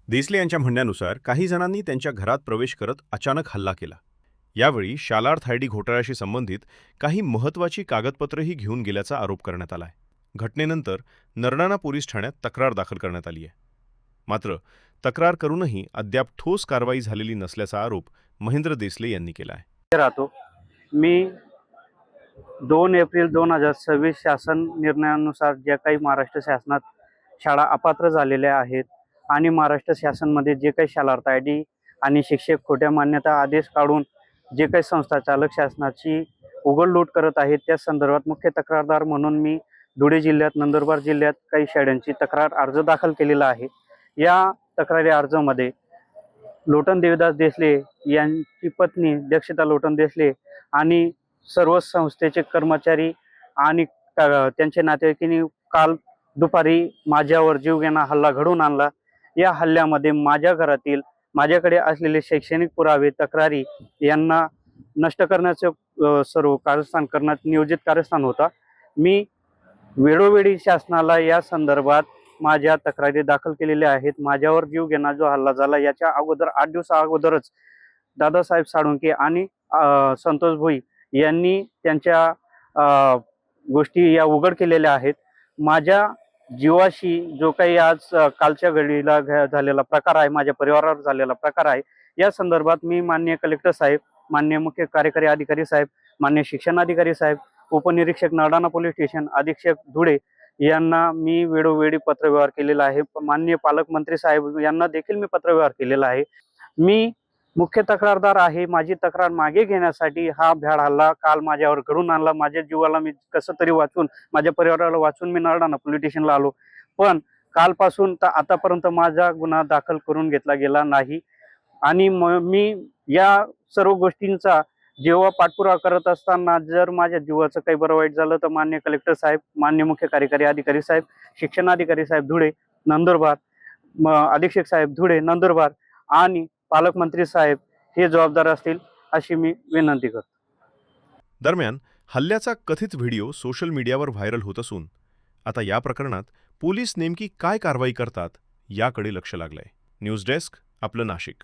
देसले यांच्या म्हणण्यानुसार काही जणांनी त्यांच्या घरात प्रवेश करत अचानक हल्ला केला। यावेळी शालार्थ आयडी घोटाळ्याशी संबंधित काही महत्त्वाची कागदपत्रही घेऊन गेल्याचा आरोप करण्यात आलाय। घटनेनंतर नरडाणा पोलीस ठाण्यात तक्रार दाखल करण्यात आली आहे। मात्र तक्रार करूनही अद्याप ठोस कारवाई झालेली नसल्याचा आरोप महेंद्र देसले यांनी केला आहे। राहतो मी 2 एप्रिल 2026 शासन निर्णयानुसार ज्या काही महाराष्ट्र शासनात शाळा अपात्र झालेल्या आहेत आणि महाराष्ट्र शासनमध्ये जे काही शालार्थ आयडी आणि शिक्षक खोट्या मान्यता आदेश काढून जे काही संस्था चालक शासनाची उघडलूट करत आहेत त्या संदर्भात मुख्य तक्रारदार म्हणून मी धुळे जिल्ह्यात, नंदुरबार जिल्ह्यात काही शाळांची तक्रार अर्ज दाखल केलेला आहे। या तक्रारी अर्जामध्ये लोटन देवदास देसले यांची पत्नी दक्षता लोटन देसले आणि सर्व संस्थेचे कर्मचारी आणि त्यांच्या नातेवाईकांनी काल दुपारी माझ्यावर जीवघेणा हल्ला घडवून आणला। या हल्ल्यामध्ये माझ्या घरातील माझ्याकडे असलेले शैक्षणिक पुरावे तक्रारी यांना नष्ट करण्याचे सर्व कारस्थान करण्यात नियोजित कारस्थान होता। मी वेळोवेळी शासनाला या संदर्भात माझ्या तक्रारी दाखल केलेल्या आहेत। माझ्यावर जीवघेणा जो हल्ला झाला याच्या अगोदर 8 दिवसा अगोदरच दादासाहेब साळुंखे आणि संतोष भोई यांनी त्यांच्या गोष्टी या उघड केलेल्या आहेत। माझ्या जीवाशी जो काही आज कालच्या घडीला झालेला प्रकार आहे, माझ्या परिवारावर झालेला प्रकार आहे, या संदर्भात मी माननीय कलेक्टर साहेब, माननीय मुख्य कार्यकारी अधिकारी साहेब, माननीय शिक्षणाधिकारी साहेब, उपनिरीक्षक नरडाणा पोलीस स्टेशन, अधीक्षक धुळे यांना मी वेळोवेळी पत्रव्यवहार केलेला आहे। माननीय पालकमंत्री साहेब यांना देखील मी पत्रव्यवहार केलेला आहे। मी मुख्य तक्रारदार आहे। माझी तक्रार मागे घेण्यासाठी हा भ्याड हल्ला काल माझ्यावर घडून आणला। माझ्या जीवाला मी कसं तरी वाचून, माझ्या परिवाराला वाचून मी नरडाणा पोलीस स्टेशनला आलो, पण कालपासून तर आतापर्यंत माझा गुन्हा दाखल करून घेतला गेला नाही। आणि मी या सर्व गोष्टींचा जेव्हा पाठपुरावा करत असताना जर माझ्या जीवाचं काही बरं वाईट झालं तर माननीय कलेक्टर साहेब, माननीय मुख्य कार्यकारी अधिकारी साहेब, शिक्षणाधिकारी साहेब धुळे नंदुरबार, अधीक्षक साहेब धुळे नंदुरबार आणि पालकमंत्री साहेब हे जबाबदार असतील अशी मी विनंती करतो। दरम्यान हल्ल्याचा कथित व्हिडिओ सोशल मीडियावर व्हायरल होत असून आता या प्रकरणात पोलीस नेमकी काय कारवाई करतात याकडे लक्ष लागलंय। न्यूज डेस्क, आपलं नाशिक।